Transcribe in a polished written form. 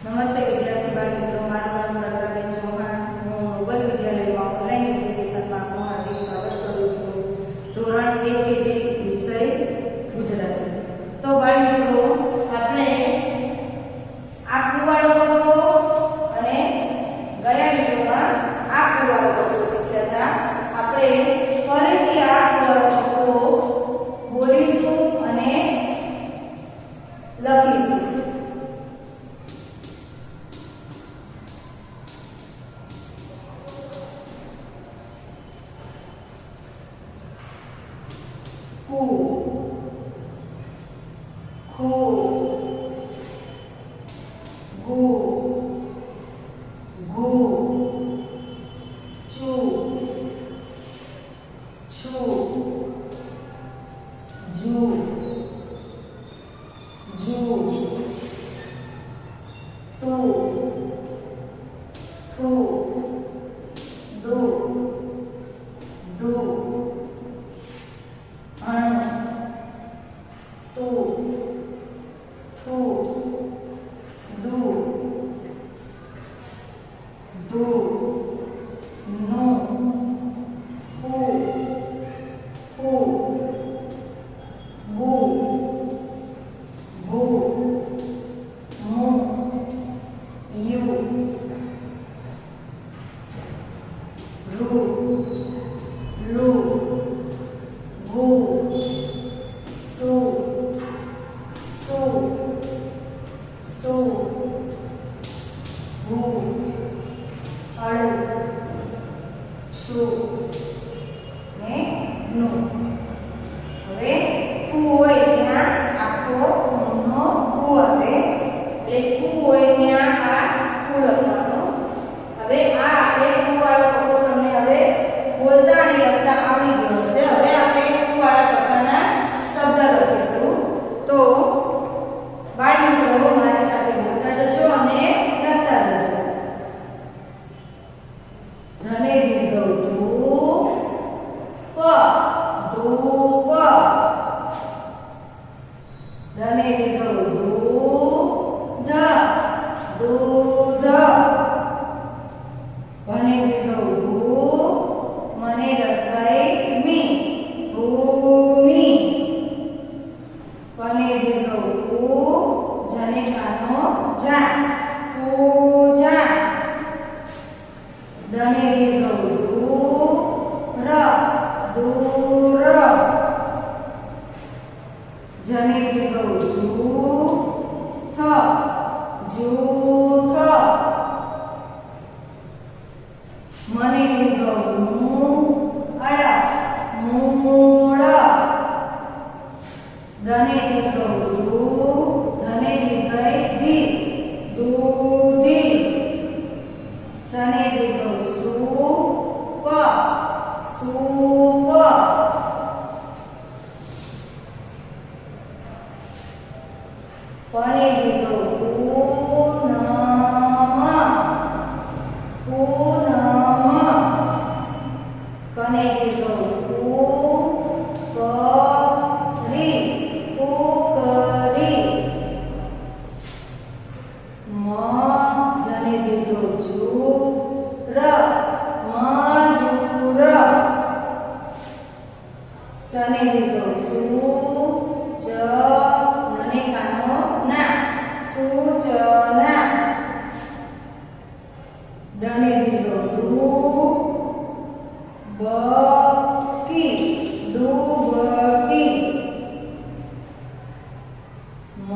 નમસ્તે વિદ્યાર્થી બાળ મિત્રો, મારું નામ પ્રગના ચૌહાણ. હું નોબલ વિદ્યાલયમાં ઓનલાઈન એજ્યુકેશનમાં આપનું હાર્દિક સ્વાગત કરું છું. ધોરણ HKG વિષય ગુજરાતી. તો બાળ મિત્રો, આપણે આ કુવાડો હતો અને ગયા વિડિયોમાં આ કુવાડો હતો શીખ્યા હતા. આપણે ફરીથી આ કુવાડો હતો બોલીશું અને લખીશું. Ku, ku, gu, gu, chu, chu, ju, ju, tu, tu, du, du. Tu, tu, du, du, nu, hu, hu, gu, gu, mu, yu, ru, lu, gu, su, su, su, gu, alu, su, ને નું. હવે કુ હોય ત્યાં આખો નો કુ આવે, એટલે કુ હોય ત્યાં આ કુ લખવાનો. હવે આ આપણે કુ વાળો કકો તમને હવે બોલતા અને લખતા આવડી ગયો છે. હવે આપણે કુ વાળા કકાના શબ્દ લખીશું. તો બાળ મિત્રો, મારી સાથે બોલતા જજો અને લખતા જજો. ધને દીર્ઘ ધૂ પ, ધૂપ. ધને દીર્ઘ ધૂ ધ, દૂધ. ભને દીર્ઘ ભૂ, મને રસોઈ મી, ભૂમિ. પને દીર્ઘ ઉ, જને કાનો જા, પૂજા. દને દીર્ઘ દુ, ર, દૂર. જને દીર્ઘ જુ, થ, જૂથ. મને દીર્ઘ મુ, અળ, મૂળ. ધને દીર્ઘ દુ, ધને દીર્ઘ ધી, દૂધી. સને દીર્ઘ સુ, પ, સૂપ. પને દીર્ઘ પૂનમ, પૂનમ. કને દીર્ઘ કુ, કરી, કુકરી. મ, જને દીર્ઘ જુ, ર, મજૂર. સને દીર્ઘ સુ, જ, નને કાનો ના, સૂચના. ડને દીર્ઘ ડુ, બકી, ડૂબકી. મ,